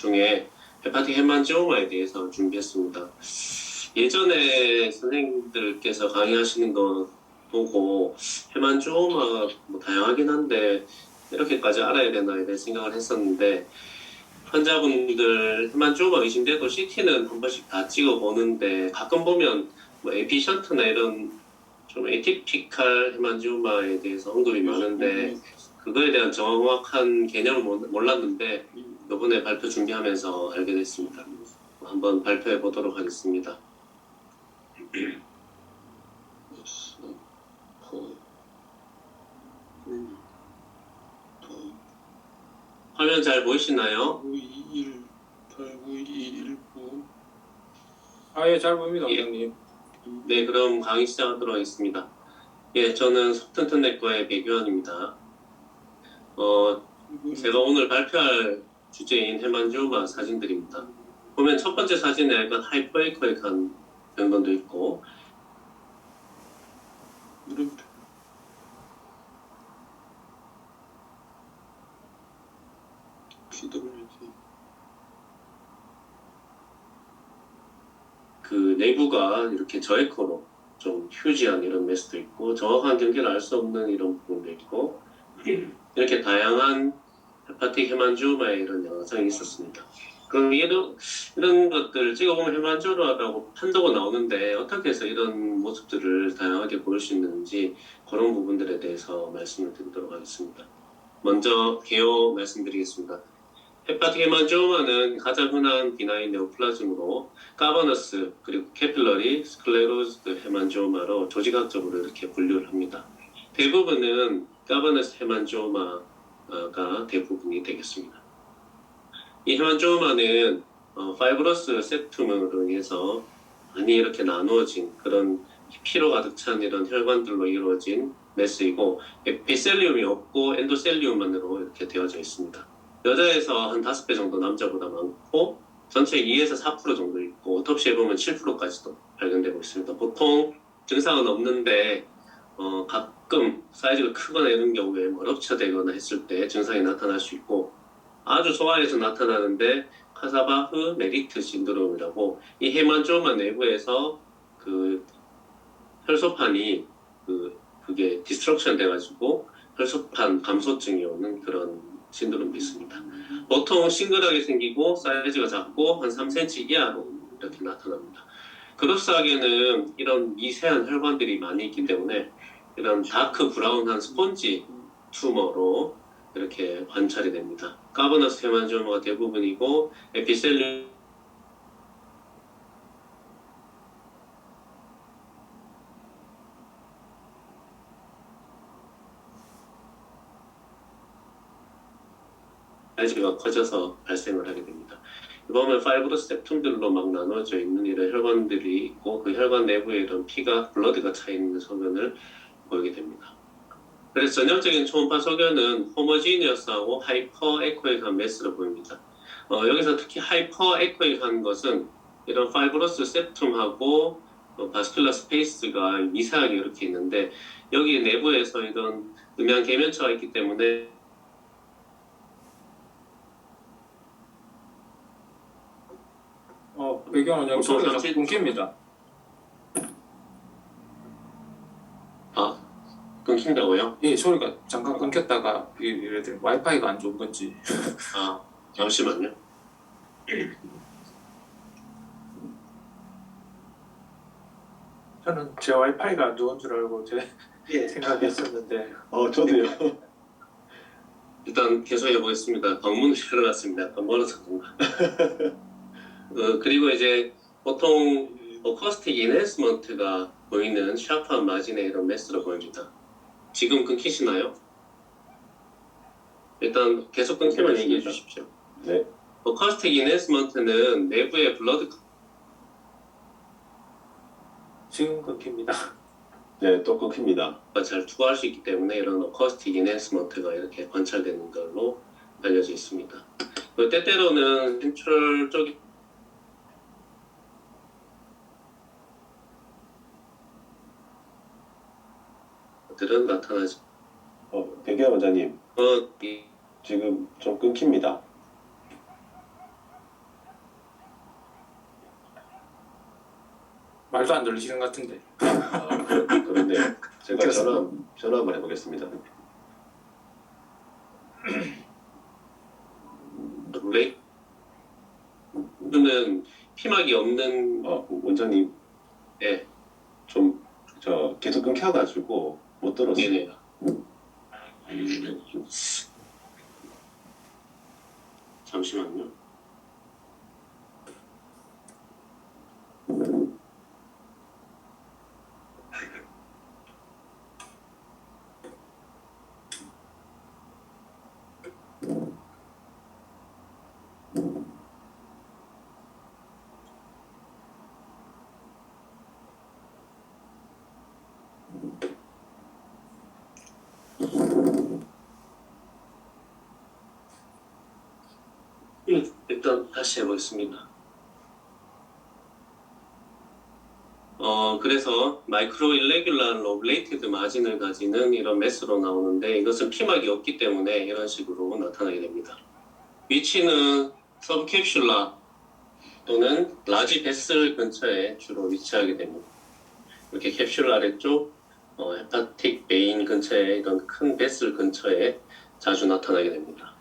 중에 헤파틱 헤만지오마에 대해서 준비했습니다. 예전에 선생님들께서 강의하시는 거 보고 헤만지오마 뭐 다양하긴 한데 이렇게까지 알아야 되나 이런 생각을 했었는데, 환자분들 헤만지오마 의심돼도 CT는 한 번씩 다 찍어보는데 가끔 보면 뭐 에피션트나 이런 좀 에티피칼 헤만지오마에 대해서 언급이 많은데 그거에 대한 정확한 개념을 몰랐는데 이번에 발표 준비하면서 알게 됐습니다. 한번 발표해 보도록 하겠습니다. 화면 잘 보이시나요? 921 89219. 예, 잘 보입니다, 예. 원장님. 네, 그럼 강의 시작하도록 하겠습니다. 예, 저는 속튼튼내과의 백유환입니다. 제가 오늘 발표할 주제인 헤만지오마 사진들입니다. 보면 첫 번째 사진에 약간 하이퍼에코익한 병변도 있고, 그 내부가 이렇게 저에코로 좀 휴지한 이런 메스도 있고, 정확한 경계를 알 수 없는 이런 부분도 있고, 이렇게 다양한 헤파틱 헤만지오마의 이런 영상이 있었습니다. 그럼 이런 것들 찍어보면 헤만지오마라고 판도가 나오는데 어떻게 해서 이런 모습들을 다양하게 보일 수 있는지 그런 부분들에 대해서 말씀을 드리도록 하겠습니다. 먼저 개요 말씀드리겠습니다. 헤파틱 헤만지오마는 가장 흔한 비나인 네오플라즘으로 까버너스 그리고 캐필러리 스클레로즈드 헤만지오마로 조직학적으로 이렇게 분류를 합니다. 대부분은 까버너스 헤만지오마가 대부분이 되겠습니다. 이 헤만지오마는 파이브러스 septum으로 인해서 많이 이렇게 나누어진 그런 피로 가득 찬 이런 혈관들로 이루어진 메스이고, 에피셀리움이 없고 엔도셀리움만으로 이렇게 되어져 있습니다. 여자에서 한 5배 정도 남자보다 많고 전체 2에서 4% 정도 있고 오토피에 보면 7%까지도 발견되고 있습니다. 보통 증상은 없는데 가끔 사이즈가 크거나 이런 경우에 럽처되거나 했을 때 증상이 나타날 수 있고, 아주 소아에서 나타나는데 카사바흐 메리트 신드롬이라고, 이 헤만지오마 내부에서 그 혈소판이 그게 디스트럭션 돼가지고 혈소판 감소증이 오는 그런 신드롬도 있습니다. 보통 싱글하게 생기고 사이즈가 작고 한 3cm 이하로 이렇게 나타납니다. 그룹스학에는 이런 미세한 혈관들이 많이 있기 때문에 이런 다크 브라운한 스폰지 투머로 이렇게 관찰이 됩니다. 까버너스 헤만지오마가 대부분이고 에피셀리움 사이즈가 커져서 발생을 하게 됩니다. 보면 파이브러스 septum들로 막 나눠져 있는 이런 혈관들이 있고 그 혈관 내부에 이런 피가 블러드가 차 있는 소견을 보이게 됩니다. 그래서 전형적인 초음파 소견은 호모지니어스하고 하이퍼 에코익한 메스로 보입니다. 여기서 특히 하이퍼 에코익한 것은 이런 파이브러스 septum하고 바스큘라 스페이스가 미세하게 이렇게 있는데 여기 내부에서 이런 음양 계면처가 있기 때문에 배경 원장님 소리가 자꾸 끊깁니다. 끊긴다고요? 예, 소리가 잠깐 끊겼다가 이래들 와이파이가 안 좋은 건지. 잠시만요. 저는 제 와이파이가 안 좋은 줄 알고 생각했었는데. 저도요. 일단 계속해 보겠습니다. 방문을 열어놨습니다. 약간 멀어서 그런가. 그리고 이제 보통 어쿠스틱 인핸스먼트가 보이는 샤프한 마진의 이런 메스로 보입니다. 지금 끊기시나요? 일단 계속 끊기면 얘기해 주십시오. 네. 어쿠스틱 인핸스먼트는 내부의 블러드 지금 끊깁니다. 네, 또 끊깁니다. 잘 투과할 수 있기 때문에 이런 어쿠스틱 인핸스먼트가 이렇게 관찰되는 걸로 알려져 있습니다. 때때로는 센트럴 쪽이 들은 나타나지. 백유환 원장님, 이 지금 좀 끊깁니다. 말도 안 들리시는 것 같은데. 그런데 제가 웃겼습니다. 전화 한번 해보겠습니다. 레이브는 피막이 없는 원장님 예, 좀 계속 끊겨가지고 못 들었어요. 네네. 잠시만요. 일단 다시 해보겠습니다. 그래서 마이크로 일레귤러 로블레이티드 마진을 가지는 이런 매스로 나오는데 이것은 피막이 없기 때문에 이런 식으로 나타나게 됩니다. 위치는 서브캡슐라 또는 라지 베슬 근처에 주로 위치하게 됩니다. 이렇게 캡슐 아래쪽 헤파틱 베인 근처에 이런 큰 베슬 근처에 자주 나타나게 됩니다.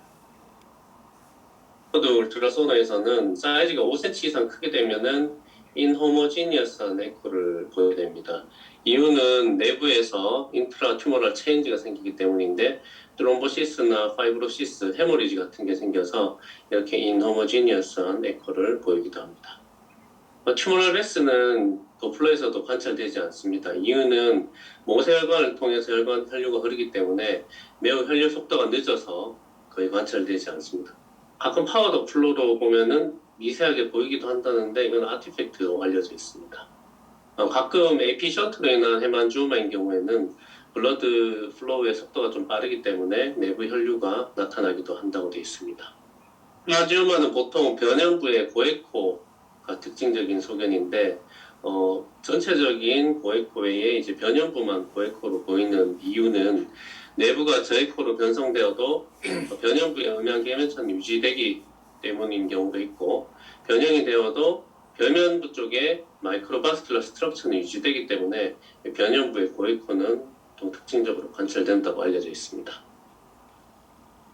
울트라소너에서는 사이즈가 5cm 이상 크게 되면은 인호모지니어스한 에코를 보게 됩니다. 이유는 내부에서 인트라 튜머럴 체인지가 생기기 때문인데 트롬보시스나 파이브로시스, 헤모리지 같은 게 생겨서 이렇게 인호모지니어스한 에코를 보이기도 합니다. 튜머럴 베스는 도플러에서도 관찰되지 않습니다. 이유는 모세혈관을 통해서 혈관 혈류가 흐르기 때문에 매우 혈류 속도가 늦어서 거의 관찰되지 않습니다. 가끔 파워 도플러로 보면은 미세하게 보이기도 한다는데 이건 아티팩트로 알려져 있습니다. 가끔 AP 션트로 인한 헤만지오마인 경우에는 블러드 플로우의 속도가 좀 빠르기 때문에 내부 혈류가 나타나기도 한다고 되어 있습니다. 헤만지오마는 보통 변연부의 고에코가 특징적인 소견인데 전체적인 고에코 외에 이제 변연부만 고에코로 보이는 이유는 내부가 저에코로 변성되어도 변연부의 음양계면천이 유지되기 때문인 경우도 있고 변형이 되어도 변연부 쪽에 마이크로바스큘러 스트럭처는 유지되기 때문에 변연부의 고에코는 좀 특징적으로 관찰된다고 알려져 있습니다.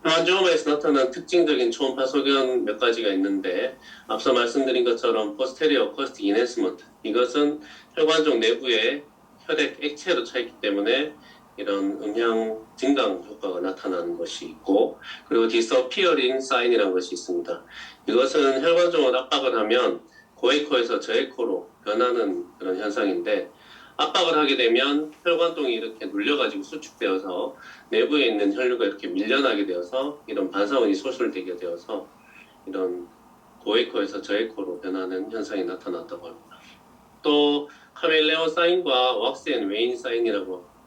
헤만지오마에서 나타난 특징적인 초음파 소견 몇 가지가 있는데 앞서 말씀드린 것처럼 포스테리어 어쿠스틱 인핸스먼트 이것은 혈관종 내부에 혈액 액체로 차있기 때문에 이런 음향 증강 효과가 나타나는 것이 있고 그리고 디서피어링 사인이라는 것이 있습니다. 이것은 혈관종을 압박을 하면 고에코에서 저에코로 변하는 그런 현상인데 압박을 하게 되면 혈관동이 이렇게 눌려가지고 수축되어서 내부에 있는 혈류가 이렇게 밀려나게 되어서 이런 반사원이 소실되게 되어서 이런 고에코에서 저에코로 변하는 현상이 나타났다고 합니다. 또 카멜레온 사인과 왁스 앤 웨인 사인이라고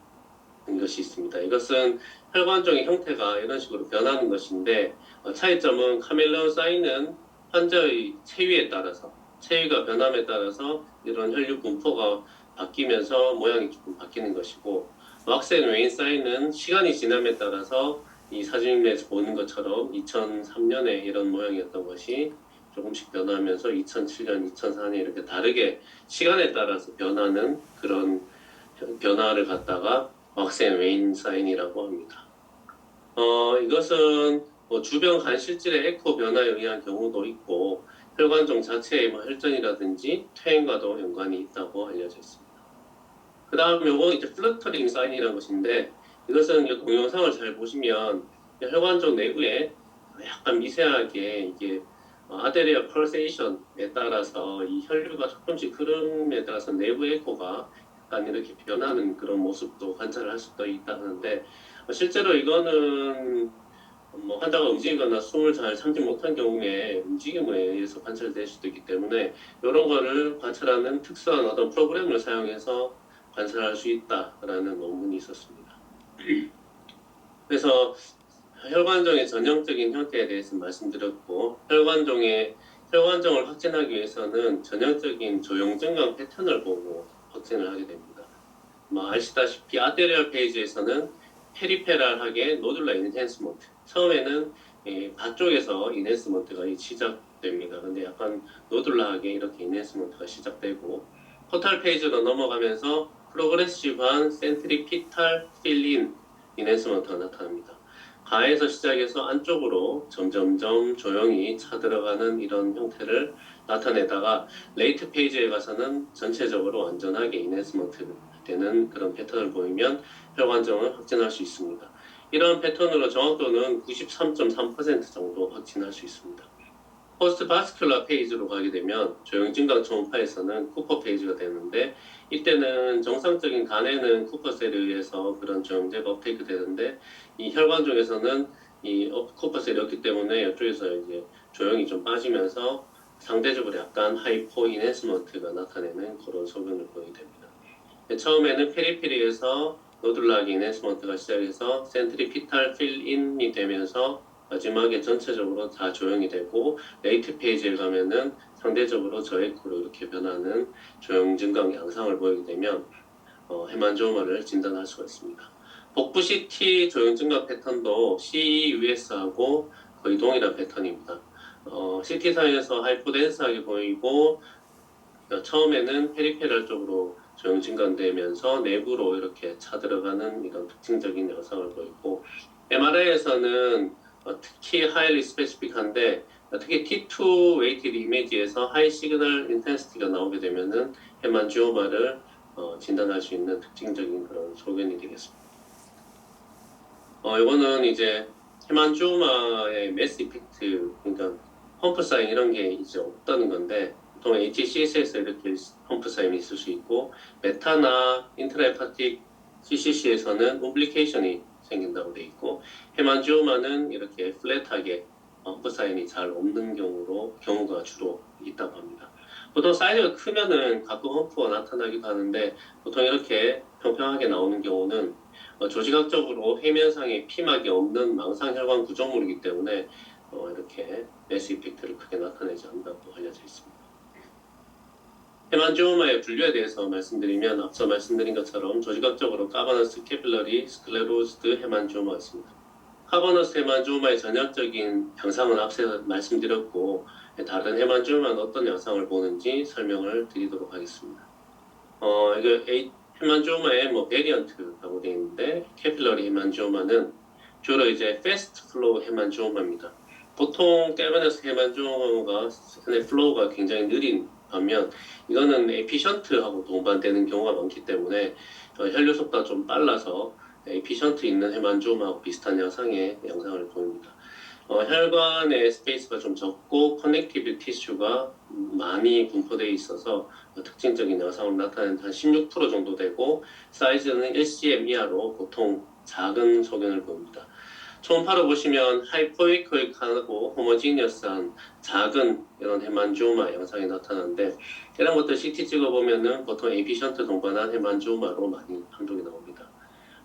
하는 것이 있습니다. 이것은 혈관종의 형태가 이런 식으로 변하는 것인데 차이점은 카멜레온 사인은 환자의 체위에 따라서 체위가 변함에 따라서 이런 혈류 분포가 바뀌면서 모양이 조금 바뀌는 것이고 왁스 앤 웨인 사인은 시간이 지남에 따라서 이 사진에서 보는 것처럼 2003년에 이런 모양이었던 것이 조금씩 변하면서 2007년, 2004년에 이렇게 다르게 시간에 따라서 변하는 그런 변화를 갖다가 왁스 앤 웨인 사인이라고 합니다. 이것은 주변 간실질의 에코 변화에 의한 경우도 있고 혈관종 자체의 혈전이라든지 퇴행과도 연관이 있다고 알려져 있습니다. 그 다음 요거 이제 플러터링 사인이라는 것인데 이것은 동영상을 잘 보시면 혈관종 내부에 약간 미세하게 이게 아데리아 펄세이션에 따라서 이 혈류가 조금씩 흐름에 따라서 내부 에코가 약간 이렇게 변하는 그런 모습도 관찰할 수도 있다는데 실제로 이거는 환자가 움직이거나 숨을 잘 참지 못한 경우에 움직임에 의해서 관찰될 수도 있기 때문에 이런 거를 관찰하는 특수한 어떤 프로그램을 사용해서 관찰할 수 있다라는 논문이 있었습니다. 그래서 혈관종의 전형적인 형태에 대해서 말씀드렸고 혈관종을 확진하기 위해서는 전형적인 조형증강 패턴을 보고 확진을 하게 됩니다. 아시다시피 아테리얼 페이지에서는 페리페랄하게 노듈라 인핸스먼트 처음에는 바 쪽에서 인핸스먼트가 시작됩니다. 근데 약간 노듈라하게 이렇게 인핸스먼트가 시작되고 포탈 페이지로 넘어가면서 프로그레시브한 센트리피탈 필인 인핸스먼트가 나타납니다. 가에서 시작해서 안쪽으로 점점점 조용히 차들어가는 이런 형태를 나타내다가 레이트 페이지에 가서는 전체적으로 완전하게 인핸스먼트 되는 그런 패턴을 보이면 혈관정을 확진할 수 있습니다. 이런 패턴으로 정확도는 93.3% 정도 확진할 수 있습니다. 포스트 바스큘라 페이지로 가게 되면 조형증강 초음파에서는 쿠퍼 페이지가 되는데 이때는 정상적인 간에는 쿠퍼셀에 의해서 그런 조형제가 업테이크 되는데 이 혈관 쪽에서는 이 쿠퍼셀이 없기 때문에 이쪽에서 이제 조형이 좀 빠지면서 상대적으로 약간 하이포 인핸스먼트가 나타내는 그런 소견을 보이게 됩니다. 처음에는 페리페리에서 노듈라기 인핸스먼트가 시작해서 센트리피탈 필인이 되면서 마지막에 전체적으로 다 조형이 되고 레이트 페이지에 가면은 상대적으로 저에코로 이렇게 변하는 조형 증강 양상을 보이게 되면 헤만지오마를 진단할 수가 있습니다. 복부 CT 조형 증강 패턴도 CEUS하고 거의 동일한 패턴입니다. CT상에서 하이포덴스하게 보이고 처음에는 페리페랄 쪽으로 조형 증강되면서 내부로 이렇게 차들어가는 이런 특징적인 양상을 보이고 MRI에서는 특히 하이리 스페시픽한데 특히 T2 웨이티드 이미지에서 하이 시그널 인텐시티가 나오게 되면은 헤만지오마를 진단할 수 있는 특징적인 그런 소견이 되겠습니다. 이거는 이제 헤만지오마의 매스 이펙트, 그러니까 펌프 사인 이런 게 이제 없다는 건데 보통 HCC에서 이렇게 펌프 사인이 있을 수 있고 메타나 인트라헤파틱 CCC에서는 옴플리케이션이 생긴다고 돼 있고 헤만지오마는 이렇게 플랫하게 펌프 사인이 잘 없는 경우가 주로 있다고 합니다. 보통 사이즈가 크면은 가끔 험프가 나타나기도 하는데 보통 이렇게 평평하게 나오는 경우는 조직학적으로 해면상에 피막이 없는 망상혈관 구조물이기 때문에 이렇게 매스 이펙트를 크게 나타내지 않는다고 알려져 있습니다. 헤만지오마의 분류에 대해서 말씀드리면 앞서 말씀드린 것처럼 조직학적으로 카버너스 캐필러리 스클레로스드 헤만지오마가 있습니다. 카버너스 헤만지오마의 전형적인 양상은 앞서 말씀드렸고 다른 헤만지오마는 어떤 양상을 보는지 설명을 드리도록 하겠습니다. 헤만지오마의 베리언트라고 되어 있는데 캐필러리 헤만지오마는 주로 이제 패스트 플로우 헤만지오마입니다. 보통 카버너스 헤만지오마가 플로우가 굉장히 느린 반면 이거는 에피션트하고 동반되는 경우가 많기 때문에 혈류 속도가 좀 빨라서 에피션트 있는 헤만지오마하고 비슷한 양상의 양상을 보입니다. 혈관의 스페이스가 좀 적고 커넥티브 티슈가 많이 분포되어 있어서 특징적인 양상을 나타내는 한 16% 정도 되고 사이즈는 1cm 이하로 보통 작은 소견을 보입니다. 초음파로 보시면 하이포이코익하고 호모지니어스한 작은 이런 헤만지오마 양상이 나타나는데 이런 것들 CT 찍어보면은 보통 에피션트 동반한 헤만지오마로 많이 판독이 나옵니다.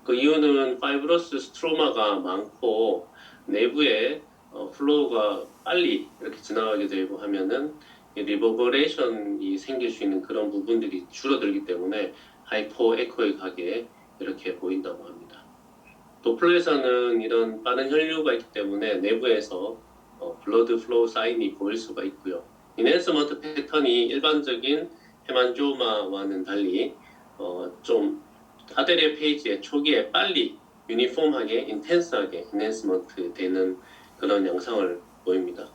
그 이유는 파이브러스 스트로마가 많고 내부에 플로우가 빨리 이렇게 지나가게 되고 하면은 리버버레이션이 생길 수 있는 그런 부분들이 줄어들기 때문에 하이포에코익하게 이렇게 보인다고 합니다. 도플러에서는 이런 빠른 혈류가 있기 때문에 내부에서 블러드 플로우 사인이 보일 수가 있고요. 인핸스먼트 패턴이 일반적인 헤만지오마와는 달리 좀 아데리아 페이지의 초기에 빨리 유니폼하게 인텐스하게 인핸스먼트 되는 그런 양상을 보입니다.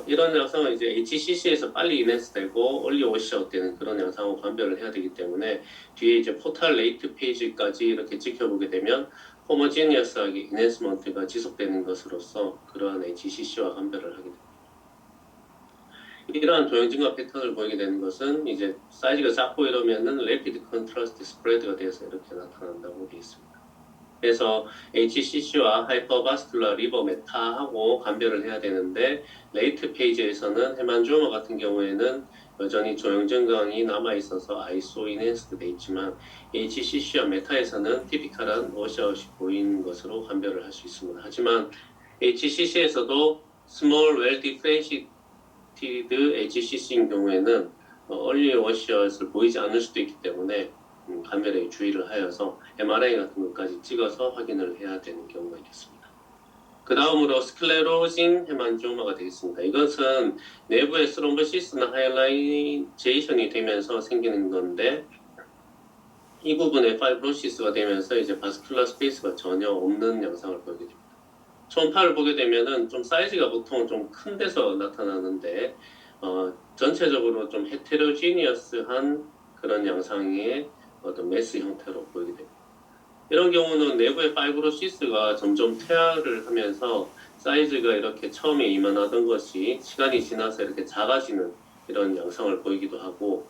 이런 양상은 이제 HCC에서 빨리 인핸스 되고 얼리 워시아웃 되는 그런 양상으로 관별을 해야 되기 때문에 뒤에 이제 포탈 레이트 페이지까지 이렇게 지켜보게 되면 호모지니어스하게 인핸스먼트가 지속되는 것으로서 그러한 HCC와 관별을 하게 됩니다. 이러한 조형증가 패턴을 보이게 되는 것은 이제 사이즈가 작고 이러면은 레피드 컨트라스트 스프레드가 돼서 이렇게 나타난다고 되어 있습니다. 그래서 HCC와 하이퍼바스큘라 리버 메타하고 관별을 해야 되는데 레이트 페이지에서는 헤만지오마 같은 경우에는 여전히 조형증강이 남아있어서 아이소 인핸스드 돼 있지만 HCC와 메타에서는 티피컬한 워시아웃이 보이는 것으로 관별을 할 수 있습니다. 하지만 HCC에서도 스몰 웰 디프렌시티드 HCC인 경우에는 얼리 워시아웃을 보이지 않을 수도 있기 때문에 감별에 주의를 하여서 MRI 같은 것까지 찍어서 확인을 해야 되는 경우가 있겠습니다. 그 다음으로 스클레로징 헤만지오마가 되겠습니다. 이것은 내부에 스롬보시스나 하이라이제이션이 되면서 생기는 건데 이 부분에 파이브로시스가 되면서 이제 바스큘라 스페이스가 전혀 없는 양상을 보이게 됩니다. 초음파를 보게 되면은 좀 사이즈가 보통 좀 큰 데서 나타나는데 전체적으로 좀 헤테로지니어스한 그런 양상의 어떤 매스 형태로 보이게 됩니다. 이런 경우는 내부의 파이브로시스가 점점 퇴화를 하면서 사이즈가 이렇게 처음에 이만하던 것이 시간이 지나서 이렇게 작아지는 이런 양상을 보이기도 하고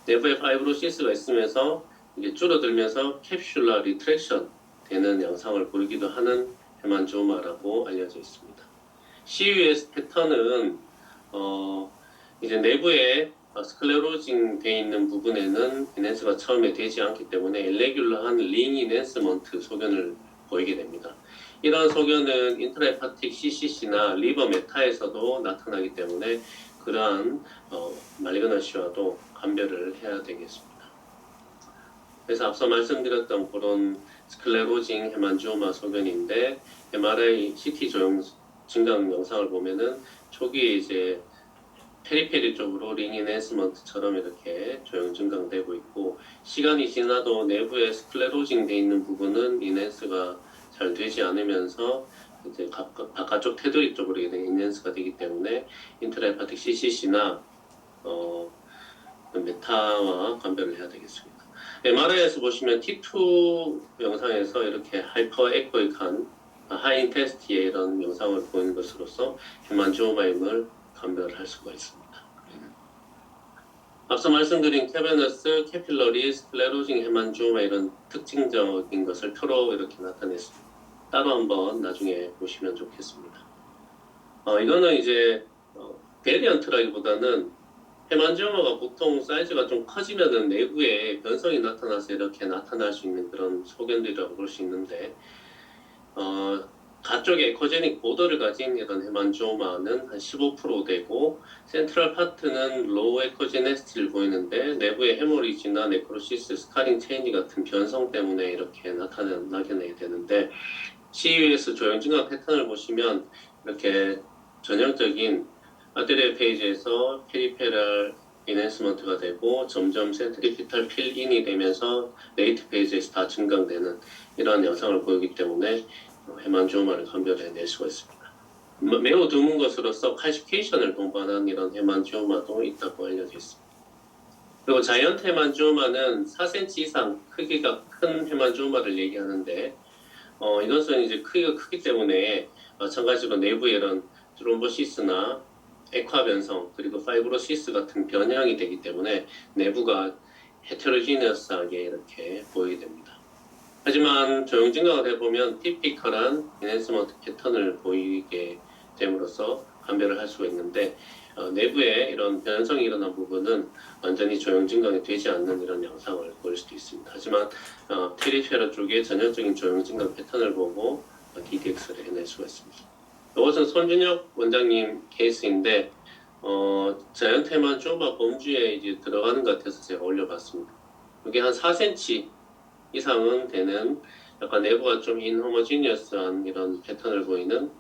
내부에 파이브로시스가 있으면서 이게 줄어들면서 캡슐라 리트랙션 되는 양상을 보이기도 하는 헤만지오마라고 알려져 있습니다. CUS 패턴은 이제 내부에 스클레로징 돼 있는 부분에는 이넨스가 처음에 되지 않기 때문에 일레귤러한 링 이넨스먼트 소견을 보이게 됩니다. 이런 소견은 인트라헤파틱 CCC나 리버 메타에서도 나타나기 때문에 그러한 말리그넌시와도 감별을 해야 되겠습니다. 그래서 앞서 말씀드렸던 그런 스클레로징 헤만지오마 소견인데 MRI, CT 조형 증강 영상을 보면은 초기에 이제 페리페리 쪽으로 링 인핸스먼트처럼 이렇게 조형 증강되고 있고 시간이 지나도 내부에 스클레로징 돼 있는 부분은 인핸스가 잘 되지 않으면서 이제 바깥쪽 테두리 쪽으로 인핸스가 되기 때문에 인트라헤파틱 CCC나 메타와 감별을 해야 되겠습니다. MRI에서 보시면 T2 영상에서 이렇게 하이퍼 에코익한 하이 인텐시티의 이런 영상을 보이는 것으로서 헤만지오마임을 감별을 할 수가 있습니다. 앞서 말씀드린 캐베너스, 캐필러리, 스클레로징 헤만지오마 이런 특징적인 것을 표로 이렇게 나타냈습니다. 따로 한번 나중에 보시면 좋겠습니다. 이거는 이제 베리언트라기보다는 헤만지오마가 보통 사이즈가 좀 커지면은 내부에 변성이 나타나서 이렇게 나타날 수 있는 그런 소견들이라고 볼 수 있는데 가쪽에 에코제닉 보더를 가진 이런 헤만지오마는 한 15% 되고 센트럴 파트는 로우 에코제네시티를 보이는데 내부의 헤모리지나 네크로시스, 스카링 체인지 같은 변성 때문에 이렇게 나타나게 되는데 CUS 조형 증강 패턴을 보시면 이렇게 전형적인 아테리얼 페이지에서 페리페랄 인핸스먼트가 되고 점점 센트리피탈 필인이 되면서 레이트 페이지에서 다 증강되는 이러한 양상을 보이기 때문에 헤만지오마를 감별해낼 수가 있습니다. 매우 드문 것으로서 칼시케이션을 동반한 이런 헤만지오마도 있다고 알려져 있습니다. 그리고 자이언트 헤만지오마는 4cm 이상 크기가 큰 헤만지오마를 얘기하는데 이것은 이제 크기가 크기 때문에 마찬가지로 내부에 이런 트롬보시스나 액화 변성 그리고 파이브로시스 같은 변형이 되기 때문에 내부가 헤테로지니어스하게 이렇게 보이게 됩니다. 하지만 조형 증강을 해보면 티피컬한 인핸스먼트 패턴을 보이게 됨으로써 감별을 할 수가 있는데 내부에 이런 변성이 일어난 부분은 완전히 조형 증강이 되지 않는 이런 양상을 보일 수도 있습니다. 하지만 페리페럴 쪽에 전형적인 조형 증강 패턴을 보고 DDX를 해낼 수가 있습니다. 이것은 손준혁 원장님 케이스인데 자이언트 헤만지오마 범주에 이제 들어가는 것 같아서 제가 올려봤습니다. 이게 한 4cm 이상은 되는 약간 내부가 좀 인호모지니어스한 이런 패턴을 보이는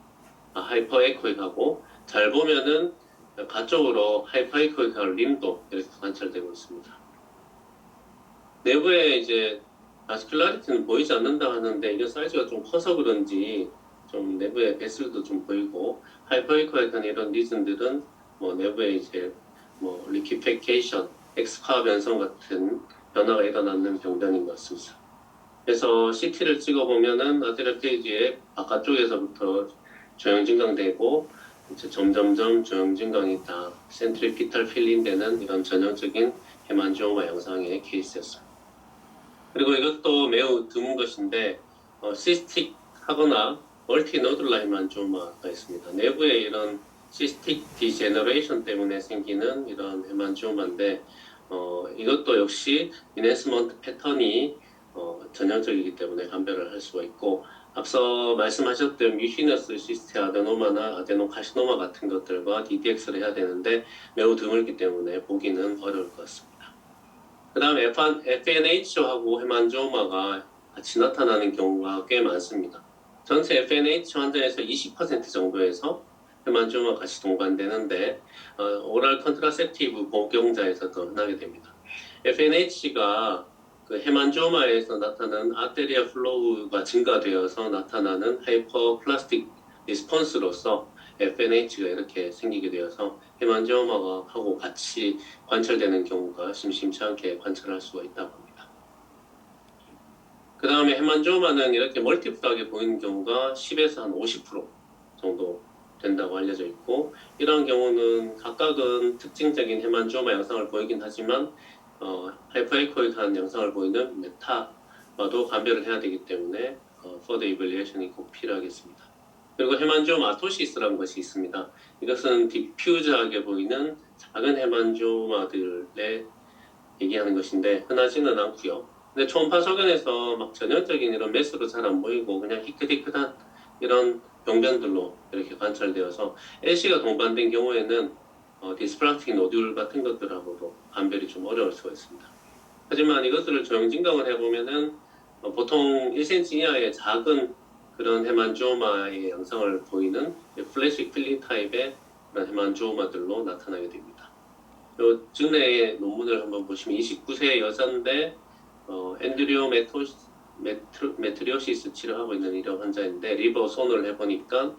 하이퍼 에코익하고 잘 보면은 가쪽으로 하이퍼 에코익한 림도 이렇게 관찰되고 있습니다. 내부에 이제 바스큘라리티는 보이지 않는다 하는데 이게 사이즈가 좀 커서 그런지 좀 내부에 베슬도 좀 보이고 하이퍼 에코익한 이런 리즌들은 뭐 내부에 이제 뭐 리퀴페케이션, 엑스파 변성 같은 변화가 일어나는 병변인 것 같습니다. 그래서 CT를 찍어보면은 아테리얼 페이지의 바깥쪽에서부터 조형 증강되고 이제 점점점 조형 증강이 다 센트리피탈 필링되는 이런 전형적인 헤만지오마 양상의 케이스였습니다. 그리고 이것도 매우 드문 것인데 시스틱 하거나 멀티노듈라 헤만지오마가 있습니다. 내부에 이런 시스틱 디제너레이션 때문에 생기는 이런 헤만지오마인데 이것도 역시 인핸스먼트 패턴이 전형적이기 때문에 감별을 할 수가 있고 앞서 말씀하셨던 뮤시너스 시스테 아데노마나 아데노카시노마 같은 것들과 DDX를 해야 되는데 매우 드물기 때문에 보기는 어려울 것 같습니다. 그 다음에 FNH하고 헤만지오마가 같이 나타나는 경우가 꽤 많습니다. 전체 FNH 환자에서 20% 정도에서 헤만지오마 같이 동반되는데 오랄 컨트라셉티브 복용자에서 더 흔하게 됩니다. FNH가 그 헤만지오마에서 나타나는 아테리아 플로우가 증가되어서 나타나는 하이퍼플라스틱 리스폰스로서 FNH가 이렇게 생기게 되어서 헤만지오마하고 같이 관찰되는 경우가 심심치 않게 관찰할 수가 있다고 합니다. 그 다음에 헤만지오마는 이렇게 멀티플하게 보이는 경우가 10에서 한 50% 정도 된다고 알려져 있고, 이러한 경우는 각각은 특징적인 헤만지오마 양상을 보이긴 하지만 하이퍼에코익한 양상을 보이는 메타와도 감별을 해야 되기 때문에 further evaluation이 꼭 필요하겠습니다. 그리고 헤만지오마 아토시스라는 것이 있습니다. 이것은 디퓨즈하게 보이는 작은 헤만지오마들에 얘기하는 것인데 흔하지는 않고요. 근데 초음파 소견에서 막 전형적인 이런 매스로 잘 안 보이고 그냥 희끗희끗한 이런 병변들로 이렇게 관찰되어서 LC가 동반된 경우에는 디스플라스틱 노듈 같은 것들하고도 감별이 좀 어려울 수가 있습니다. 하지만 이것들을 조형 증강을 해보면은 보통 1cm 이하의 작은 그런 헤만지오마의 양상을 보이는 플래시 필링 타입의 그런 헤만지오마들로 나타나게 됩니다. 요 전에 논문을 한번 보시면 29세 여자인데 엔드리오메트리오시스 치료하고 있는 이런 환자인데 리버 손을 해보니까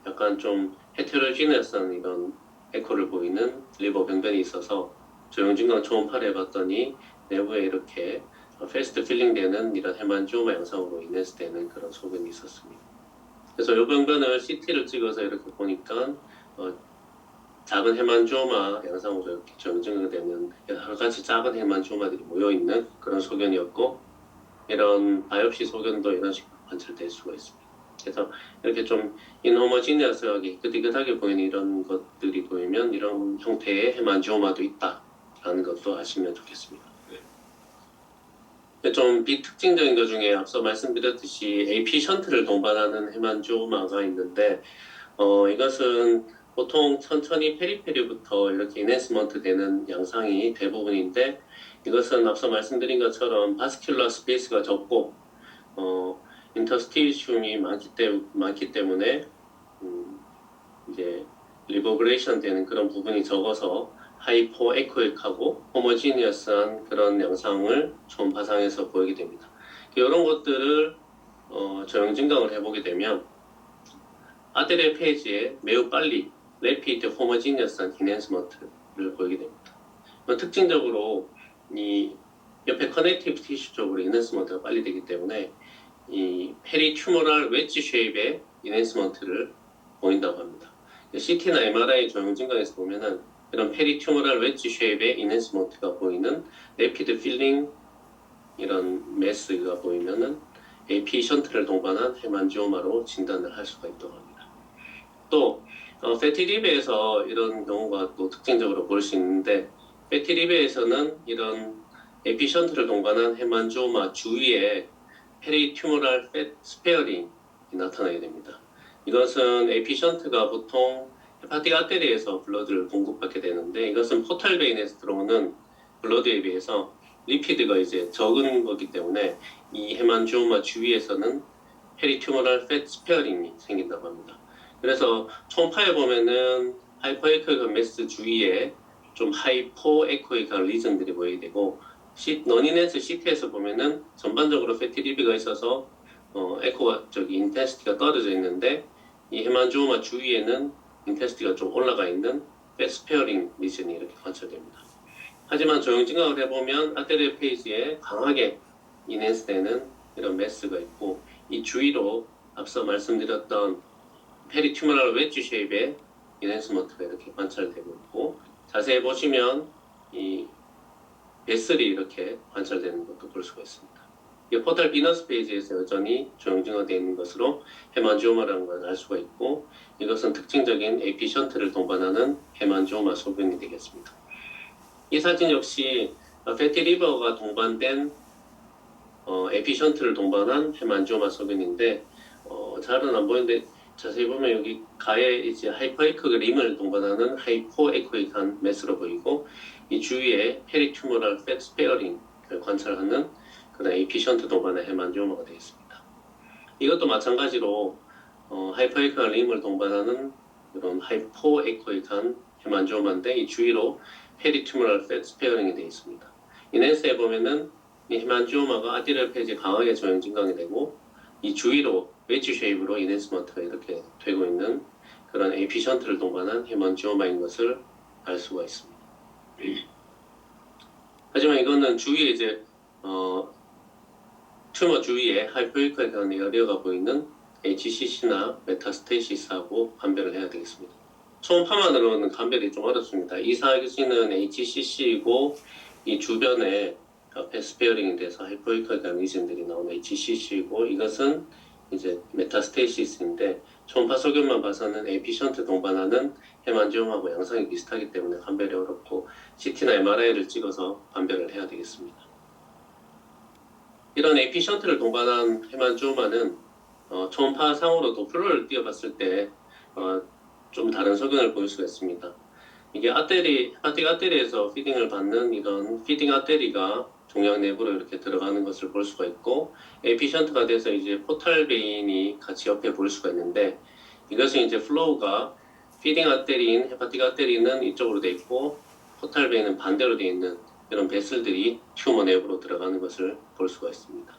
약간 좀 헤테로지너스한 이런 에코를 보이는 리버 병변이 있어서 조형증강 초음파를 해봤더니 내부에 이렇게 패스트 필링되는 이런 헤만지오마 양상으로 인해서 되는 그런 소견이 있었습니다. 그래서 이 병변을 CT를 찍어서 이렇게 보니까 작은 헤만지오마 양상으로 이렇게 조형증강되는 여러 가지 작은 헤만지오마들이 모여있는 그런 소견이었고, 이런 바이옵시 소견도 이런 식으로 관찰될 수가 있습니다. 그래서 이렇게 좀 인호모지니어스하게 희끗희끗하게 보이는 이런 것들이 보이면 이런 형태의 헤만지오마도 있다라는 것도 아시면 좋겠습니다. 좀 비특징적인 것 중에 앞서 말씀드렸듯이 AP 션트를 동반하는 헤만지오마가 있는데 이것은 보통 천천히 페리페리부터 이렇게 인핸스먼트 되는 양상이 대부분인데, 이것은 앞서 말씀드린 것처럼 바스큘러 스페이스가 적고 인터스티시움이 많기 때문에 이제 리버브레이션 되는 그런 부분이 적어서 하이포 에코익하고 호모지니어스한 그런 양상을 초음파상에서 보이게 됩니다. 이런 것들을 조형 증강을 해보게 되면 아데레 페이지에 매우 빨리 레피드 호모지니어스한 인핸스먼트를 보이게 됩니다. 특징적으로 이 옆에 커넥티브 티슈 쪽으로 인핸스먼트가 빨리 되기 때문에 이 페리튜머럴 웨지 쉐입의 인핸스먼트를 보인다고 합니다. CT나 MRI 조형 증강에서 보면은 이런 페리튜머럴 웨지 쉐입의 인핸스먼트가 보이는 레피드 필링 이런 매스가 보이면은 AP 션트를 동반한 헤만지오마로 진단을 할 수가 있다고 합니다. 또 패티리베에서 이런 경우가 또 특징적으로 볼 수 있는데, 패티리베에서는 이런 AP 션트를 동반한 헤만지오마 주위에 페리튜머럴 팻 스페어링이 나타나게 됩니다. 이것은 AP 션트가 보통 헤파틱 아테리에서 블러드를 공급받게 되는데, 이것은 포털 베인에서 들어오는 블러드에 비해서 리피드가 이제 적은 거기 때문에 이 헤만지오마 주위에서는 페리튜머럴 팻 스페어링이 생긴다고 합니다. 그래서 초음파에 보면은 하이퍼에코익한 매스 주위에 좀 하이포 에코익한 리전들이 보이게 되고, 너니넨스 CT에서 보면은 전반적으로 패티리비가 있어서 에코가 인텐시티가 떨어져 있는데, 이 헤만지오마 주위에는 인텐시티가 좀 올라가 있는 팻스페어링 리전이 이렇게 관찰됩니다. 하지만 조형 증강을 해보면 아테리어 페이지에 강하게 인핸스되는 이런 매스가 있고, 이 주위로 앞서 말씀드렸던 페리튜머럴 웨지 쉐입의 인핸스먼트가 이렇게 관찰되고 있고, 자세히 보시면 이 베슬이 이렇게 관찰되는 것도 볼 수가 있습니다. 이 포털 비너스 페이지에서 여전히 조형 증강되어 있는 것으로 헤만지오마라는 걸 알 수가 있고, 이것은 특징적인 AP 션트를 동반하는 헤만지오마 소견이 되겠습니다. 이 사진 역시 패티리버가 동반된 AP 션트를 동반한 헤만지오마 소견인데, 잘은 안 보이는데 자세히 보면 여기 가에 이제 하이퍼에코익 림을 동반하는 하이포에코익한 매스로 보이고, 이 주위에 페리튜머럴 팻 스페어링을 관찰하는 그런 AP 션트 동반의 헤만지오마가 되겠습니다. 이것도 마찬가지로 하이퍼에코한 림을 동반하는 이런 하이포에코익한 헤만지오마인데 이 주위로 페리튜머럴 팻 스페어링이 되어 있습니다. 이넨스에 보면은 이 헤만지오마가 아티리얼 페이지에 강하게 조형 증강이 되고 이 주위로 웨지 쉐입으로 이넨스먼트가 이렇게 되고 있는 그런 에피션트를 동반한 헤만지오마인 것을 알 수가 있습니다. 하지만 이거는 주위에 이제 튜머 주위에 하이퍼에코익한 에어리어가 보이는 HCC나 메타스테이시스하고 판별을 해야 되겠습니다. 초음파만으로는 판별이 좀 어렵습니다. 이 사진은 HCC이고 이 주변에 패스페어링이 돼서 하이퍼에코익한 리전들이 나오는 HCC이고 이것은 이제 메타스테이시스인데 초음파 소견만 봐서는 에피션트 동반하는 헤만지오마하고 양상이 비슷하기 때문에 판별이 어렵고 CT나 MRI를 찍어서 판별을 해야 되겠습니다. 이런 에피션트를 동반한 헤만지오마는 초음파상으로 도플러를 띄워봤을 때 좀 다른 소견을 보일 수가 있습니다. 이게 헤파틱 아테리에서 피딩을 받는 이런 피딩 아테리가 종양 내부로 이렇게 들어가는 것을 볼 수가 있고 에피션트가 돼서 이제 포탈 베인이 같이 옆에 볼 수가 있는데 이것은 이제 플로우가 피딩 아테리인 헤파틱 아테리는 이쪽으로 돼 있고 포탈 베인은 반대로 돼 있는 이런 베슬들이 튜머 내부로 들어가는 것을 볼 수가 있습니다.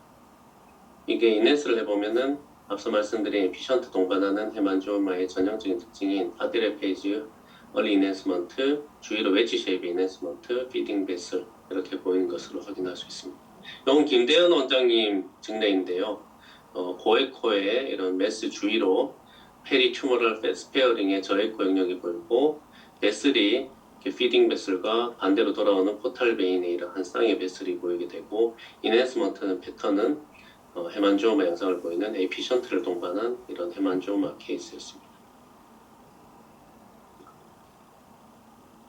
이게 이넨스를 해보면은 앞서 말씀드린 에피션트 동반하는 헤만지오마의 전형적인 특징인 아티리얼 페이지 얼리 이넨스먼트, 주위로 웨지 쉐입의 이넨스먼트, 피딩 베슬 이렇게 보이는 것으로 확인할 수 있습니다. 이건 김대현 원장님 증례인데요. 고에코의 이런 메스 주위로 페리튜머럴 스페어링의 저에코 영역이 보이고 베슬이 피딩 베슬과 반대로 돌아오는 포탈 베인의 이러한 쌍의 베슬이 보이게 되고 이넨스먼트는 패턴은 헤만지오마 양상을 보이는 에피션트를 동반한 이런 헤만지오마 케이스였습니다.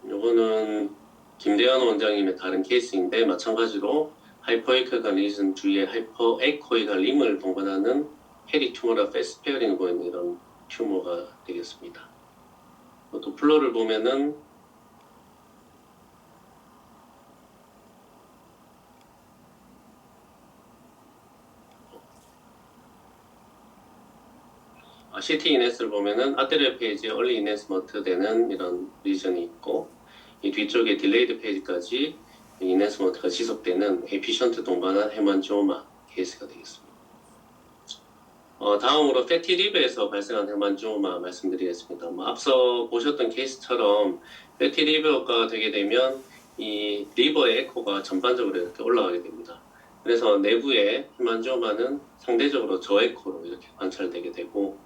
요거는 김대현 원장님의 다른 케이스인데 마찬가지로 하이퍼에코이한 리전 주위에 하이퍼에코이한 림을 동반하는 페리튜머럴 패스페어링을 보이는 이런 튜머가 되겠습니다. 도플러를 보면은 CT 이넷을 보면은 아테리얼 페이지에 얼리 이넷스먼트 되는 이런 리전이 있고 이 뒤쪽에 딜레이드 페이지까지 이넷스먼트가 지속되는 에피션트 동반한 헤만지오마 케이스가 되겠습니다. 다음으로 패티 리버에서 발생한 헤만지오마 말씀드리겠습니다. 앞서 보셨던 케이스처럼 패티 리버가 되게 되면 이 리버의 에코가 전반적으로 이렇게 올라가게 됩니다. 그래서 내부의 헤만지오마는 상대적으로 저에코로 이렇게 관찰되게 되고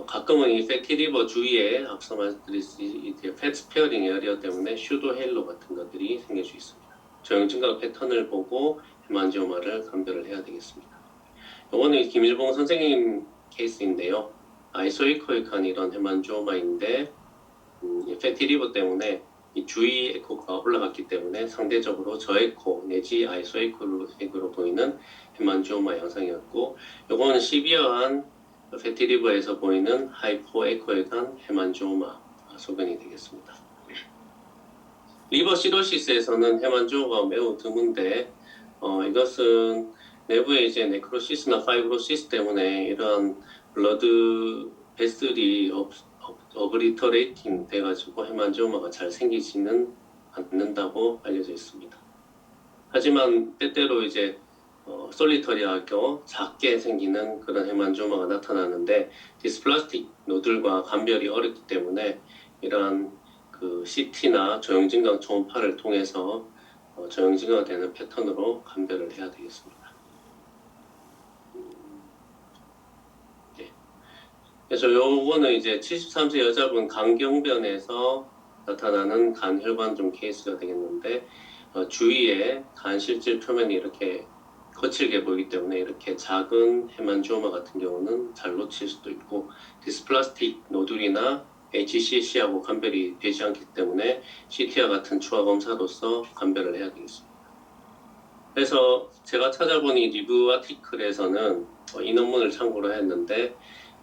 가끔은 이 패티 리버 주위에 앞서 말씀드렸듯이 팻 스페어링 에어리어 때문에 슈도 헤일로 같은 것들이 생길 수 있습니다. 조형 증가 패턴을 보고 헤만지오마를 감별을 해야 되겠습니다. 이거는 김일봉 선생님 케이스인데요. 아이소이코익한 이런 헤만지오마인데 패티 리버 때문에 이 주위 에코가 올라갔기 때문에 상대적으로 저에코 내지 아이소에코로 보이는 헤만지오마 양상이었고 이거는 시비어한 패티 리버에서 보이는 하이포에코익한 헤만지오마 소견이 되겠습니다. 리버 시로시스에서는 헤만지오마가 매우 드문데 이것은 내부에 이제 네크로시스나 파이브로시스 때문에 이러한 블러드 베슬이 어브리터레이팅 돼가지고 헤만지오마가 잘 생기지는 않는다고 알려져 있습니다. 하지만 때때로 이제 솔리터리하게 작게 생기는 그런 헤만지오마가 나타나는데 디스플라스틱 노들과 감별이 어렵기 때문에 이러한 그 CT나 조형증강 초음파를 통해서 조형증강이 되는 패턴으로 감별을 해야 되겠습니다. 그래서 요거는 이제 73세 여자분 간경변에서 나타나는 간혈관종 케이스가 되겠는데 주위에 간 실질 표면이 이렇게 거칠게 보이기 때문에 이렇게 작은 헤만지오마 같은 경우는 잘 놓칠 수도 있고 디스플라스틱 노듈이나 HCC하고 감별이 되지 않기 때문에 CT와 같은 추가 검사로서 감별을 해야 되겠습니다. 그래서 제가 찾아본 이 리뷰 아티클에서는 이 논문을 참고로 했는데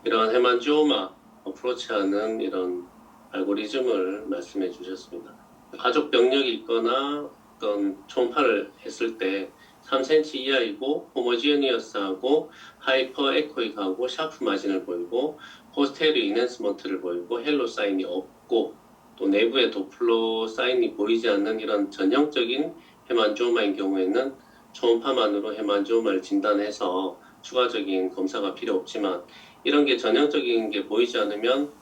이런 헤만지오마 어프로치하는 이런 알고리즘을 말씀해 주셨습니다. 가족 병력이 있거나 어떤 초음파를 했을 때 3cm 이하이고 호모지니어스하고 하이퍼 에코익하고 샤프 마진을 보이고 포스테리어 인핸스먼트를 보이고 헬로 사인이 없고 또 내부에 도플러 사인이 보이지 않는 이런 전형적인 헤만지오마인 경우에는 초음파만으로 헤만지오마를 진단해서 추가적인 검사가 필요 없지만 이런 게 전형적인 게 보이지 않으면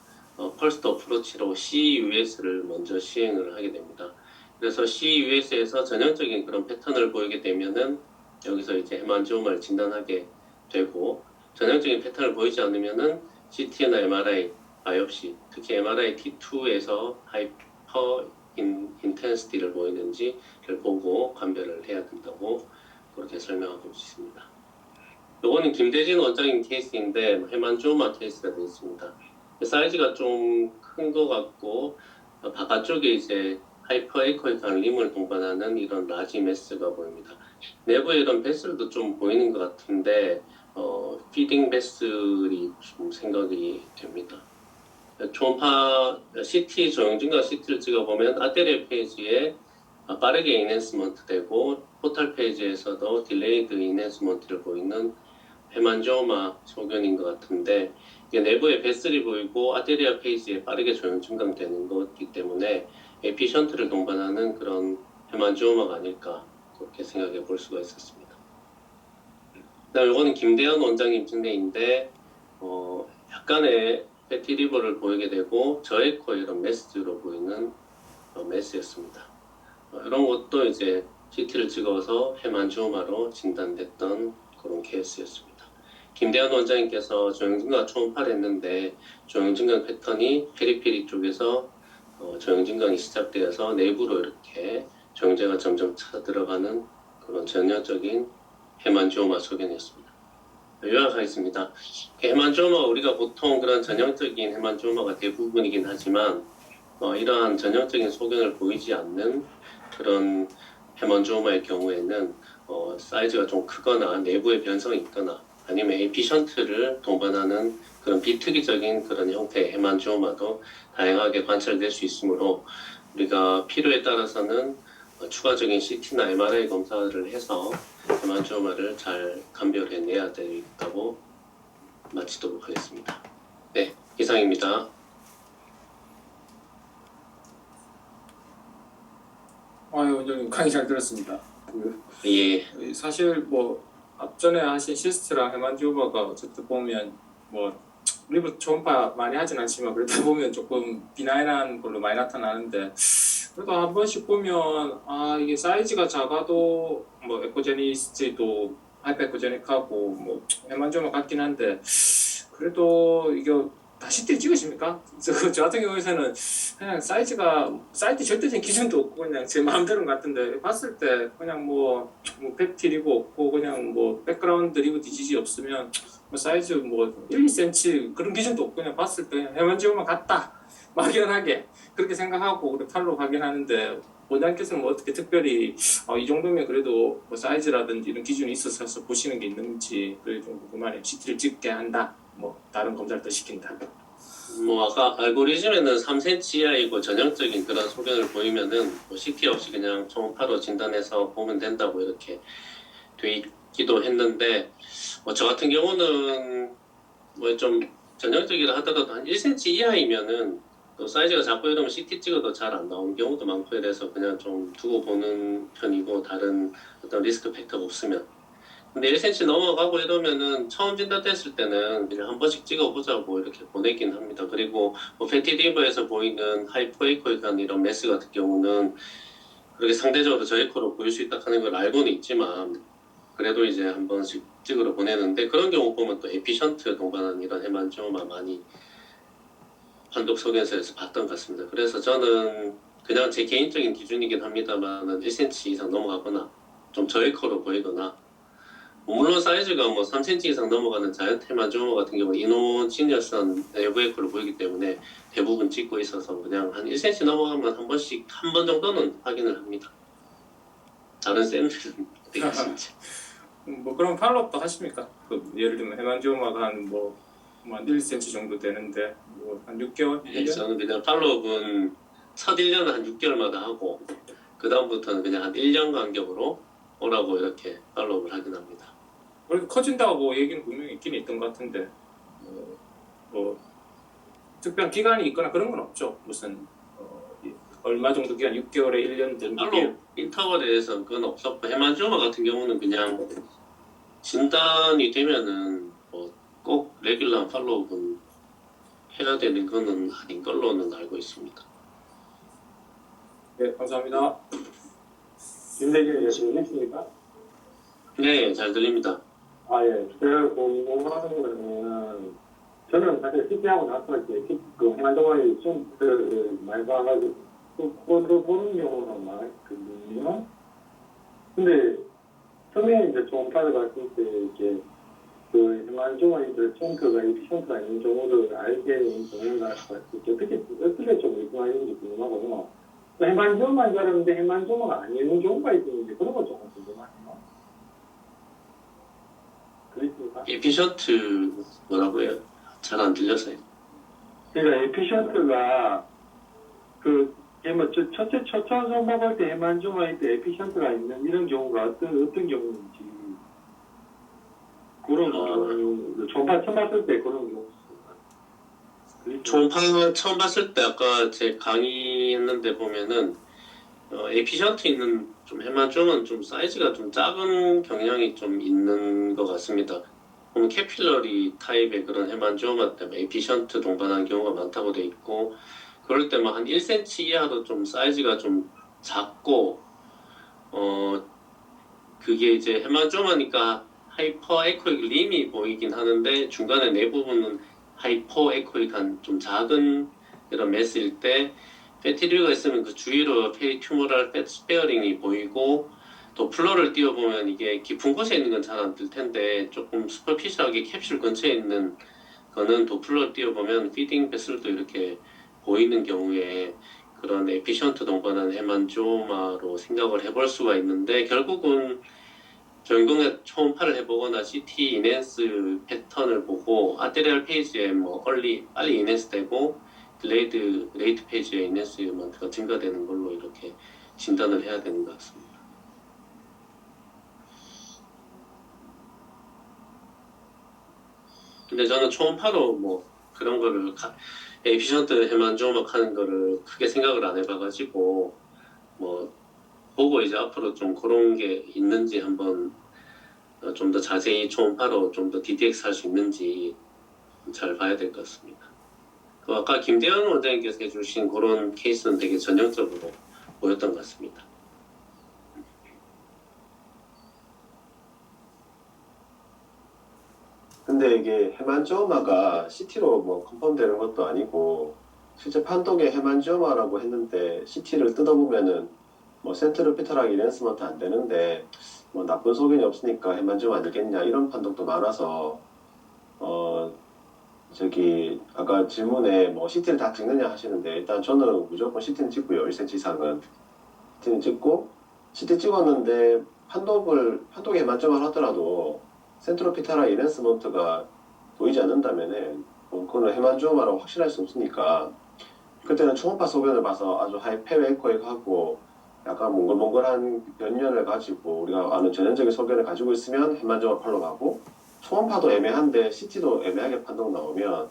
펄스 어프로치로 CUS를 먼저 시행을 하게 됩니다. 그래서 CUS에서 전형적인 그런 패턴을 보이게 되면은 여기서 이제 헤만지오마를 진단하게 되고 전형적인 패턴을 보이지 않으면은 CT나 MRI 바이옵시, 특히 MRI T2에서 하이퍼 인텐시티를 보이는지를 보고 감별을 해야 된다고 그렇게 설명하고 있습니다. 요거는 김대진 원장님 케이스인데 헤만지오마 케이스가 되어 있습니다. 사이즈가 좀 큰 것 같고 바깥쪽에 이제 하이퍼 에코익한 림을 동반하는 이런 라지 메스가 보입니다. 내부에 이런 베슬도 좀 보이는 것 같은데 피딩 베슬이 좀 생각이 됩니다. 초음파 CT 조영증과 CT를 찍어보면 아테리얼 페이지에 빠르게 인핸스먼트 되고 포탈 페이지에서도 딜레이드 인핸스먼트를 보이는 헤만지오마 소견인 것 같은데 이게 내부에 베슬이 보이고 아테리얼 페이지에 빠르게 조형 증강되는 것이기 때문에 에피션트를 동반하는 그런 헤만지오마가 아닐까 그렇게 생각해 볼 수가 있었습니다. 그다음 이거는 김대현 원장님 증례인데 약간의 패티 리버를 보이게 되고 저에코 이런 메스로 보이는 메스였습니다. 이런 것도 이제 CT를 찍어서 헤만지오마로 진단됐던 그런 케이스였습니다. 김대현 원장님께서 조형증강 초음파를 했는데 조형증강 패턴이 페리페리 쪽에서 조형증강이 시작되어서 내부로 이렇게 조형제가 점점 차 들어가는 그런 전형적인 헤만지오마 소견이었습니다. 요약하겠습니다. 헤만지오마가 우리가 보통 그런 전형적인 헤만지오마가 대부분이긴 하지만 이러한 전형적인 소견을 보이지 않는 그런 헤만지오마의 경우에는 사이즈가 좀 크거나 내부에 변성이 있거나 아니면 에피션트를 동반하는 그런 비특이적인 그런 형태의 헤만지오마도 다양하게 관찰될 수 있으므로 우리가 필요에 따라서는 추가적인 CT나 MRI 검사를 해서 헤만지오마를 잘 감별해내야 되겠다고 마치도록 하겠습니다. 네, 이상입니다. 원장님 강의 잘 들었습니다. 예, 사실 뭐 앞전에 하신 시스트랑 헤만지오마가 어쨌든 보면 뭐 리브 초음파 많이 하진 않지만 그래도 보면 조금 비나인한 걸로 많이 나타나는데 그래도 한 번씩 보면 이게 사이즈가 작아도 뭐 에코제니스티도 하이퍼 에코제닉하고 뭐 헤만지오마 같긴 한데 그래도 이게 다 CT 찍으십니까? 저 같은 경우에는 그냥 사이트 절대적인 기준도 없고 그냥 제 마음대로 같은데 봤을 때 그냥 뭐 팩티 리브 없고 그냥 뭐 백그라운드 리브 디지지 없으면 뭐 사이즈 뭐 1, 2cm 그런 기준도 없고 그냥 봤을 때 그냥 헤만지오마 같다 막연하게 그렇게 생각하고 우리 팔로 확인하는데 원장님께서는 뭐 어떻게 특별히 이 정도면 그래도 뭐 사이즈라든지 이런 기준이 있어서 보시는 게 있는지 그게 좀 궁금하네요. CT를 찍게 한다. 뭐 다른 검사를 더 시킨다. 뭐 아까 알고리즘에는 3cm 이하이고 전형적인 그런 소견을 보이면은 뭐 CT 없이 그냥 초음파로 진단해서 보면 된다고 이렇게 돼 있기도 했는데 저 같은 경우는 뭐 좀 전형적이라 하더라도 한 1cm 이하이면은 또 사이즈가 작고 이러면 CT 찍어도 잘 안 나오는 경우도 많고 이래서 그냥 좀 두고 보는 편이고 다른 어떤 리스크 팩터가 없으면 근데 1cm 넘어가고 이러면은 처음 진단됐을 때는 그냥 한 번씩 찍어보자고 이렇게 보내긴 합니다. 그리고 뭐 패티 리버에서 보이는 하이퍼에코익한 이런 메스 같은 경우는 그렇게 상대적으로 저에코로 보일 수 있다 하는 걸 알고는 있지만 그래도 이제 한 번씩 찍으러 보내는데 그런 경우 보면 또 에피션트 동반한 이런 헤만지오마 많이 판독 소견서에서 봤던 것 같습니다. 그래서 저는 그냥 제 개인적인 기준이긴 합니다만 1cm 이상 넘어가거나 좀 저에코로 보이거나 물론 사이즈가 뭐 3cm 이상 넘어가는 자이언트 헤만지오마 같은 경우는 이노지니어스한 내부 에코를 보이기 때문에 대부분 찍고 있어서 그냥 한 1cm 넘어가면 한 번씩 한 번 정도는 확인을 합니다. 다른 쌤들은 어떻게 하시는지. 뭐 그럼 팔로업도 하십니까? 예를 들면 헤만지오마가 한 1cm 정도 되는데 뭐 한 6개월? 예, 저는 그냥 팔로업은 첫 1년은 한 6개월마다 하고 그 다음부터는 그냥 한 1년 간격으로 오라고 이렇게 팔로우를 하긴 합니다. 그렇게 커진다고 얘기는 분명히 있긴 있던 것 같은데 뭐 특별한 기간이 있거나 그런 건 없죠. 무슨 얼마 정도 기간 6개월에 1년 정도 팔로우 인터벌에 대해서는 그건 없었고 헤만지오마 같은 경우는 그냥 진단이 되면은 뭐 꼭 레귤러한 팔로우는 해야 되는 거는 아닌 걸로는 알고 있습니다. 네, 감사합니다. 김대길 열심히 했습니까? 네, 잘 들립니다. 아, 예. 제가 궁금한 거는, 저는 사실 CP하고 나서 이제 그 해만동아리 좀 많이 봐가지고, 그거 보는 경우는 많거든요. 근데, 처음에 이제 초음파를 봤을 때, 이게, 그 해만동아리들 탱크가 에피션트가 있는 경우를 알게 되는 경우가 어떻게 좀 이상한지 궁금하거든요. 해만조만 자르는데 해만조마가 아닌 경우가 있는데, 그런 거 조금 궁금하네요. 그렇습니까? 에피션트 뭐라고요? 잘 안 들려서요. 그러니까 에피션트가 그 뭐 첫째 먹을 때 해만종할 때 에피션트가 있는 이런 경우가 어떤 경우인지 그런 경우 초음파 처음 봤을 때 그런 경우 초음파 처음 봤을 때 아까 제 강의했는데 보면은 에피션트 있는 좀 헤만종은 좀 사이즈가 좀 작은 경향이 좀 있는 것 같습니다. 보면 캐필러리 타입의 그런 헤만지오마 때문에 에피션트 동반한 경우가 많다고 돼 있고 그럴 때만 한 1cm 이하로 좀 사이즈가 좀 작고 그게 이제 헤만지오마니까 하이퍼 에코익 림이 보이긴 하는데 중간에 내 부분은 하이퍼 에코익한 좀 작은 이런 매스일 때 패티류가 있으면 그 주위로 페리튜머럴 패트 스페어링이 보이고 또 플로를 띄워보면 이게 깊은 곳에 있는 건 잘 안 뜰 텐데 조금 슈퍼피시하게 캡슐 근처에 있는 거는 도플러를 띄워보면 피딩 베슬도 이렇게 보이는 경우에 그런 에피션트 동반한 헤만지오마로 생각을 해볼 수가 있는데 결국은 전공에 초음파를 해보거나 CT 이넨스 패턴을 보고 아테리얼 페이지에 뭐 빨리 이넨스 되고 레이트 페이지에 이넨스먼트가 증가되는 걸로 이렇게 진단을 해야 되는 것 같습니다. 근데 저는 초음파로 뭐 그런 거를 에피션트 헤만지오마 하는 거를 크게 생각을 안 해봐가지고 뭐 보고 이제 앞으로 좀 그런 게 있는지 한번 좀 더 자세히 초음파로 좀 더 DDX 할 수 있는지 잘 봐야 될 것 같습니다. 그 아까 김대현 원장님께서 해주신 그런 케이스는 되게 전형적으로 보였던 것 같습니다. 근데 이게 헤만지오마가 CT로 뭐 컨펌되는 것도 아니고 실제 판독에 헤만지오마라고 했는데 CT를 뜯어보면은 뭐 센트럴 피터랑 이렌스먼트 안 되는데 뭐 나쁜 소견이 없으니까 헤만지오마 아니겠냐 이런 판독도 많아서 저기 아까 질문에 뭐 CT를 다 찍느냐 하시는데 일단 저는 무조건 CT는 찍고요. 1cm 이상은 CT는 찍고 CT 찍었는데 판독에 만점을 하더라도 센트로피타라 이렌스먼트가 보이지 않는다면은 그거는 헤만지오마라고 확신할 수 없으니까 그때는 초음파 소견을 봐서 아주 하이페웨이코익하고 약간 몽글몽글한 변연을 가지고 우리가 아는 전형적인 소견을 가지고 있으면 헤만지오마 팔로 가고 초음파도 애매한데 CT도 애매하게 판독 나오면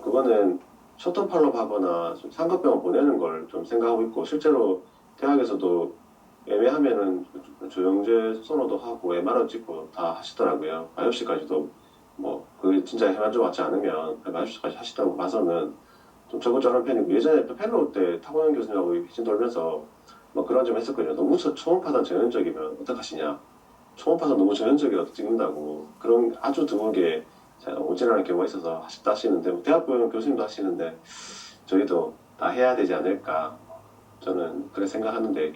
그거는 쇼턴 팔로 하거나 좀 상급병원 보내는 걸 좀 생각하고 있고 실제로 대학에서도 애매하면은 조영제 소노도 하고 MRI 찍고 다 하시더라고요. 바이옵시까지도 뭐 그게 진짜 헤만지오마 맞지 않으면 바이옵시까지 하시다고 봐서는 좀 적극적인 편이고 예전에 또 펠로우 때 타고영 교수님하고 휘진 돌면서 뭐 그런 점 했었거든요. 너무 초음파단 전형적이면 어떡하시냐. 초음파도 너무 전형적이라도 찍는다고 그런 아주 드물게 오진하는 경우가 있어서 하시는데 뭐 대학병원 교수님도 하시는데 저희도 다 해야 되지 않을까 저는 그렇게 생각하는데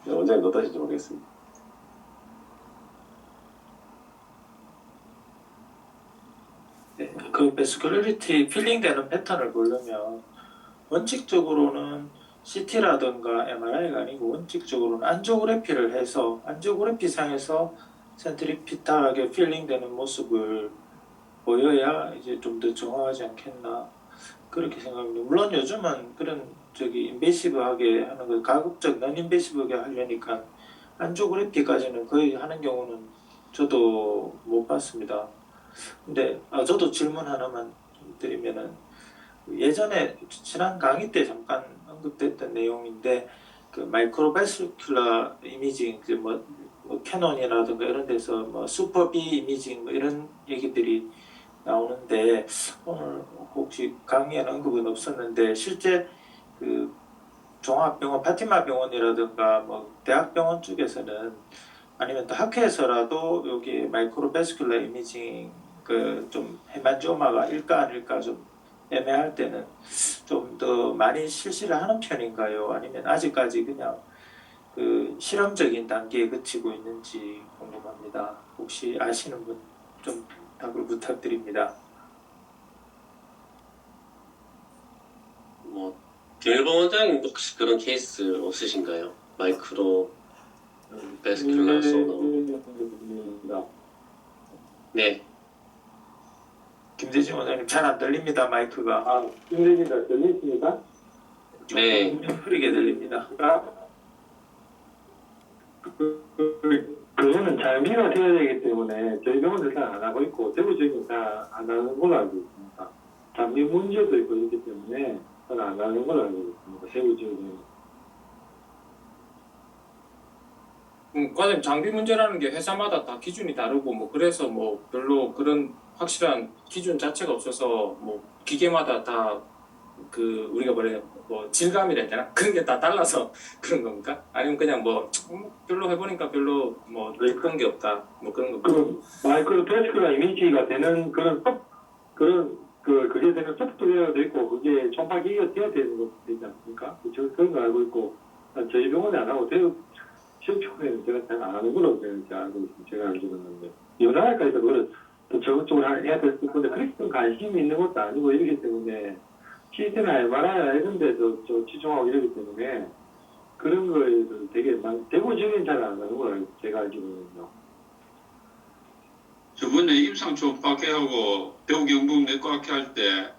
원장님 어떠신지 모르겠습니다. 네, 그 베스큘러리티 필링되는 패턴을 보려면 원칙적으로는 CT라든가 MRI가 아니고 원칙적으로는 안지오그래피를 해서 안지오그래피상에서 센트리피탈하게 필링되는 모습을 보여야 이제 좀 더 정확하지 않겠나 그렇게 생각합니다. 물론 요즘은 그런 인베이시브하게 하는 거 가급적 넌 인베이시브하게 하려니까 안조 그래픽까지는 거의 하는 경우는 저도 못 봤습니다. 근데 저도 질문 하나만 좀 드리면은 예전에 지난 강의 때 잠깐 언급됐던 내용인데 그 마이크로베스큘라 이미징 뭐 캐논이라든가 이런 데서 뭐 슈퍼 B 이미징 뭐 이런 얘기들이 나오는데 오늘 혹시 강의에는 언급은 없었는데 실제 그 종합병원 파티마 병원이라든가 뭐 대학병원 쪽에서는 아니면 또 학회에서라도 여기 마이크로베스큘라 이미징 그 좀 헤만지오마가 일까 아닐까 좀 애매할 때는 좀 더 많이 실시를 하는 편인가요? 아니면 아직까지 그냥 그 실험적인 단계에 그치고 있는지 궁금합니다. 혹시 아시는 분 좀 답을 부탁드립니다. 뭐 김일봉 원장님 혹시 그런 케이스 없으신가요? 마이크로 베스큘라 소너. 네. 김대진 원장님 잘 안 들립니다. 마이크가 아, 힘들니다. 들리십니까? 네. 조금 흐리게 들립니다. 그거는 장비가 되어야 되기 때문에 저희 병원에서 안 하고 있고 대구 지역은 다 안 하는 걸로 알고 있습니다. 장비 문제도 있고 있기 때문에 잘 안 하는 걸로 알고 있습니다. 대구 지역은. 과장님 장비 문제라는 게 회사마다 다 기준이 다르고 뭐 그래서 뭐 별로 그런 확실한 기준 자체가 없어서 뭐 기계마다 다 그 우리가 뭐 질감이라 해야 되나 그런 게 다 달라서 그런 겁니까? 아니면 그냥 뭐 별로 해보니까 별로 뭐 그런 게 없다 뭐 그런 거. 그 마이크로 베스큘라 이미지가 되는 그게 되는 소프트웨어도 있고 그게 총파 기기가 되어야 되는 것도 되지 않습니까? 그런 거 알고 있고 저희 병원에 안 하고 대구 시험병원에는 제가 잘 안 하는 걸로 제가 알고 있습니다. 제가 알기로는 여러 할까지 그걸 또 적극적으로 해야 될 건데 그렇게 관심이 있는 것도 아니고 이러기 때문에 CT나 MRI 이런 데도 치중하고 이러기 때문에 그런 거에서 되게 대구 지역은 잘 안 하는 걸로 제가 알기로는요. 저번에 임상 초음파학회하고 대구경북내과학회 할 때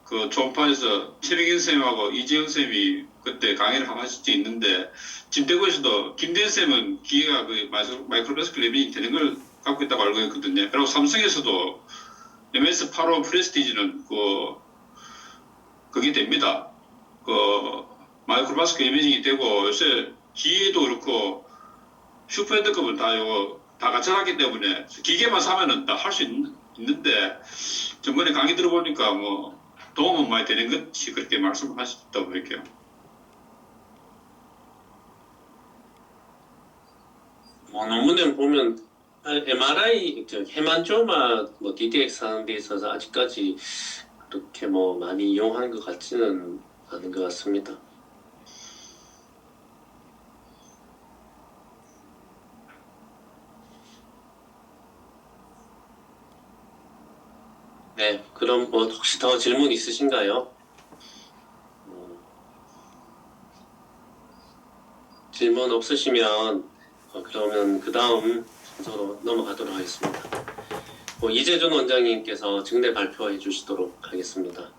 그 초음파에서 최백인 쌤하고 이재영 쌤이 그때 강의를 한 번씩 있는데 지금 대구에서도 김대현 쌤은 기계가 그 마이크로베스큘라 이미징 되는 걸 갖고 있다고 알고 있거든요. 그리고 삼성에서도 MS85 프레스티지는 그게 됩니다. 마이크로베스큘라 이미징이 되고 요새 기계도 그렇고 슈퍼핸드급은 다 갖춰놨기 때문에 기계만 사면은 다 할 수 있는데 전번에 강의 들어보니까 뭐 도움은 많이 되는 것이 그렇게 말씀하셨다고 볼게요. 논문에 보면 MRI, 헤만조마, 뭐 DDX 하는 데 있어서 아직까지 그렇게 뭐 많이 이용하는 것 같지는 않은 것 같습니다. 네, 그럼 뭐 혹시 더 질문 있으신가요? 질문 없으시면 그러면 그 다음 순서로 넘어가도록 하겠습니다. 이재준 원장님께서 증례 발표해 주시도록 하겠습니다.